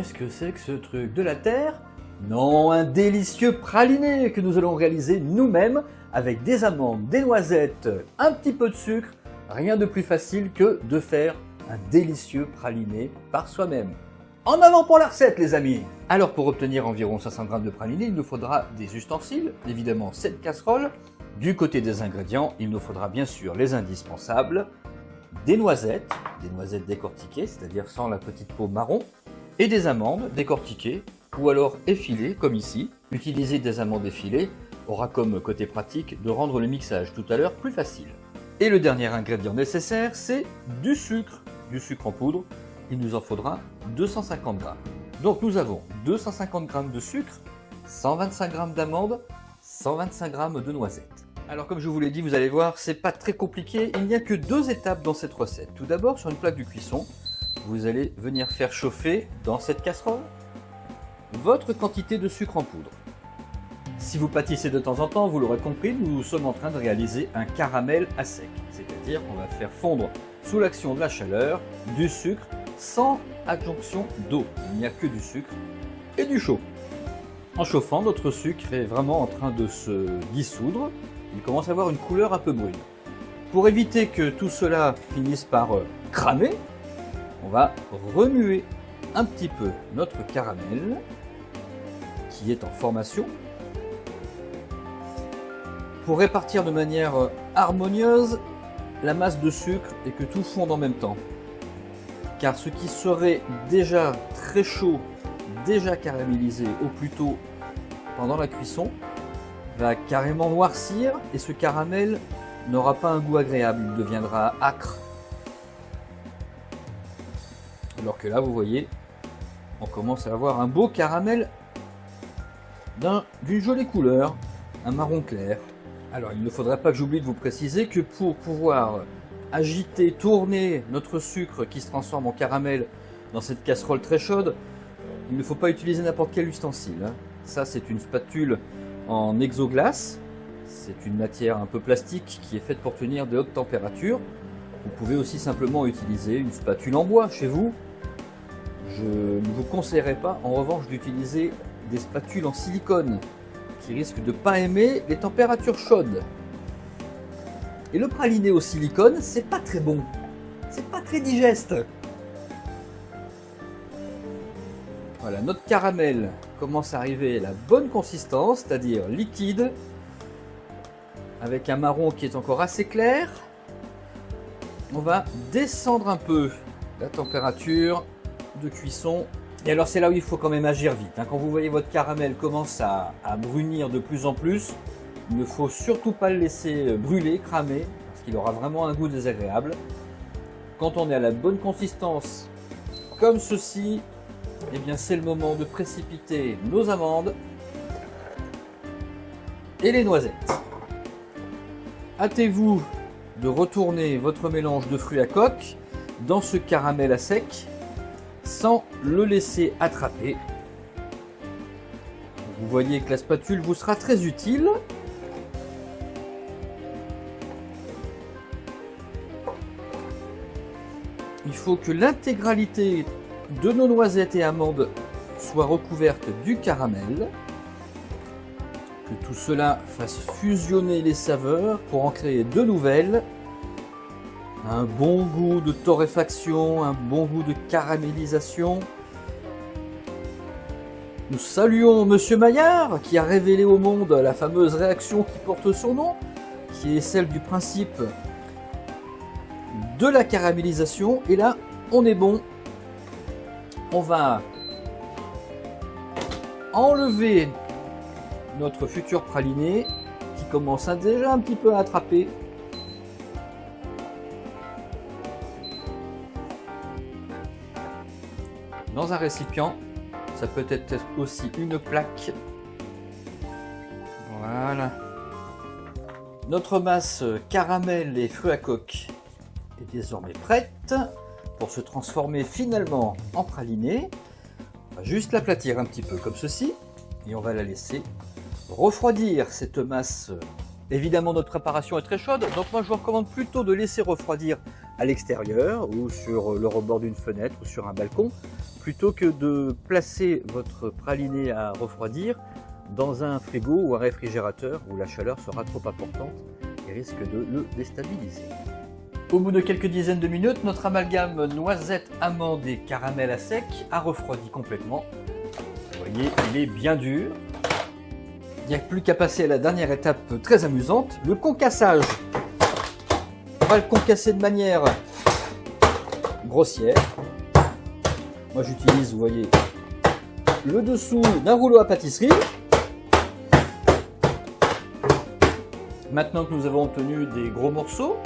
qu'est-ce que c'est que ce truc de la terre? Non, un délicieux praliné que nous allons réaliser nous-mêmes avec des amandes, des noisettes, un petit peu de sucre. Rien de plus facile que de faire un délicieux praliné par soi-même. En avant pour la recette, les amis! Alors, pour obtenir environ 500 g de praliné, il nous faudra des ustensiles, évidemment cette casserole. Du côté des ingrédients, il nous faudra bien sûr les indispensables, des noisettes décortiquées, c'est-à-dire sans la petite peau marron, et des amandes décortiquées, ou alors effilées, comme ici. Utiliser des amandes effilées aura comme côté pratique de rendre le mixage tout à l'heure plus facile. Et le dernier ingrédient nécessaire, c'est du sucre en poudre. Il nous en faudra 250 g. Donc nous avons 250 g de sucre, 125 g d'amandes, 125 g de noisettes. Alors comme je vous l'ai dit, vous allez voir, c'est pas très compliqué. Il n'y a que 2 étapes dans cette recette. Tout d'abord, sur une plaque de cuisson, vous allez venir faire chauffer dans cette casserole votre quantité de sucre en poudre. Si vous pâtissez de temps en temps, vous l'aurez compris, nous sommes en train de réaliser un caramel à sec. C'est-à-dire qu'on va faire fondre sous l'action de la chaleur du sucre sans adjonction d'eau. Il n'y a que du sucre et du chaud. En chauffant, notre sucre est vraiment en train de se dissoudre. Il commence à avoir une couleur un peu brune. Pour éviter que tout cela finisse par cramer, on va remuer un petit peu notre caramel qui est en formation pour répartir de manière harmonieuse la masse de sucre et que tout fonde en même temps. Car ce qui serait déjà très chaud, déjà caramélisé au plus tôt pendant la cuisson, va carrément noircir et ce caramel n'aura pas un goût agréable, il deviendra âcre. Alors que là, vous voyez, on commence à avoir un beau caramel d'une jolie couleur, un marron clair. Alors il ne faudrait pas que j'oublie de vous préciser que pour pouvoir agiter, tourner notre sucre qui se transforme en caramel dans cette casserole très chaude, il ne faut pas utiliser n'importe quel ustensile. Ça, c'est une spatule en exoglace. C'est une matière un peu plastique qui est faite pour tenir de hautes températures. Vous pouvez aussi simplement utiliser une spatule en bois chez vous. Je ne vous conseillerais pas en revanche d'utiliser des spatules en silicone qui risquent de ne pas aimer les températures chaudes. Et le praliné au silicone, c'est pas très bon. C'est pas très digeste. Voilà, notre caramel commence à arriver à la bonne consistance, c'est-à-dire liquide, avec un marron qui est encore assez clair. On va descendre un peu la température de cuisson. Et alors c'est là où il faut quand même agir vite. Quand vous voyez votre caramel commence à brunir de plus en plus, il ne faut surtout pas le laisser brûler, cramer, parce qu'il aura vraiment un goût désagréable. Quand on est à la bonne consistance, comme ceci, eh bien c'est le moment de précipiter nos amandes et les noisettes. Hâtez-vous de retourner votre mélange de fruits à coque dans ce caramel à sec sans le laisser attraper. Vous voyez que la spatule vous sera très utile. Il faut que l'intégralité de nos noisettes et amandes soit recouverte du caramel. Que tout cela fasse fusionner les saveurs pour en créer de nouvelles. Un bon goût de torréfaction, un bon goût de caramélisation. Nous saluons Monsieur Maillard qui a révélé au monde la fameuse réaction qui porte son nom, qui est celle du principe de la caramélisation. Et là, on est bon. On va enlever notre futur praliné qui commence déjà un petit peu à attraper. Dans un récipient, ça peut être aussi une plaque. Voilà. Notre masse caramel et fruits à coque est désormais prête pour se transformer finalement en praliné. On va juste l'aplatir un petit peu comme ceci et on va la laisser refroidir cette masse. Évidemment, notre préparation est très chaude, donc moi je vous recommande plutôt de laisser refroidir à l'extérieur ou sur le rebord d'une fenêtre ou sur un balcon, plutôt que de placer votre praliné à refroidir dans un frigo ou un réfrigérateur où la chaleur sera trop importante et risque de le déstabiliser. Au bout de quelques dizaines de minutes, notre amalgame noisette, amande et caramel à sec a refroidi complètement. Vous voyez, il est bien dur. Il n'y a plus qu'à passer à la dernière étape très amusante, le concassage. On va le concasser de manière grossière. Moi j'utilise, vous voyez, le dessous d'un rouleau à pâtisserie. Maintenant que nous avons obtenu des gros morceaux,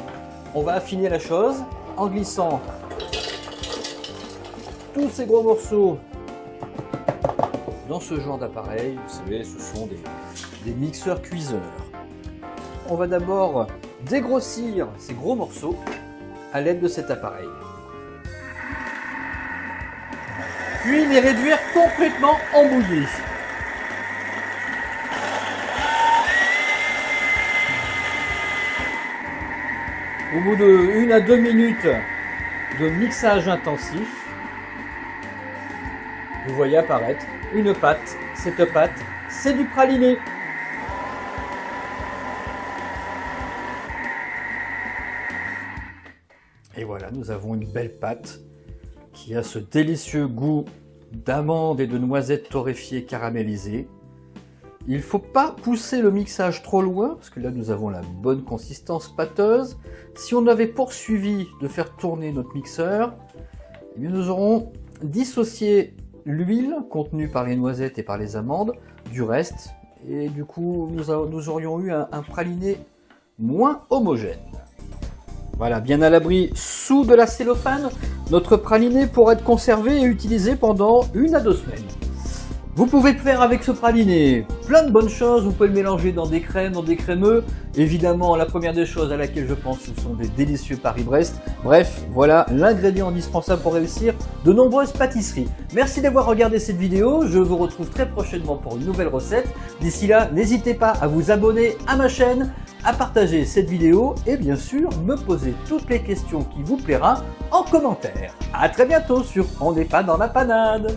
on va affiner la chose en glissant tous ces gros morceaux dans ce genre d'appareil. Vous savez, ce sont des mixeurs cuiseurs. On va d'abord dégrossir ces gros morceaux à l'aide de cet appareil. Puis les réduire complètement en bouillie. Au bout de 1 à 2 minutes de mixage intensif, vous voyez apparaître une pâte. Cette pâte, c'est du praliné. Et voilà, nous avons une belle pâte qui a ce délicieux goût d'amande et de noisettes torréfiées caramélisées. Il ne faut pas pousser le mixage trop loin, parce que là nous avons la bonne consistance pâteuse. Si on avait poursuivi de faire tourner notre mixeur, eh bien nous aurons dissocié l'huile contenue par les noisettes et par les amandes du reste, et du coup nous aurions eu un praliné moins homogène. Voilà, bien à l'abri sous de la cellophane, notre praliné pourra être conservé et utilisé pendant 1 à 2 semaines. Vous pouvez faire avec ce praliné plein de bonnes choses, vous pouvez le mélanger dans des crèmes, dans des crémeux. Évidemment, la première des choses à laquelle je pense, ce sont des délicieux Paris-Brest. Bref, voilà l'ingrédient indispensable pour réussir de nombreuses pâtisseries. Merci d'avoir regardé cette vidéo, je vous retrouve très prochainement pour une nouvelle recette. D'ici là, n'hésitez pas à vous abonner à ma chaîne, à partager cette vidéo et bien sûr, me poser toutes les questions qui vous plaira en commentaire. À très bientôt sur On n'est pas dans la panade.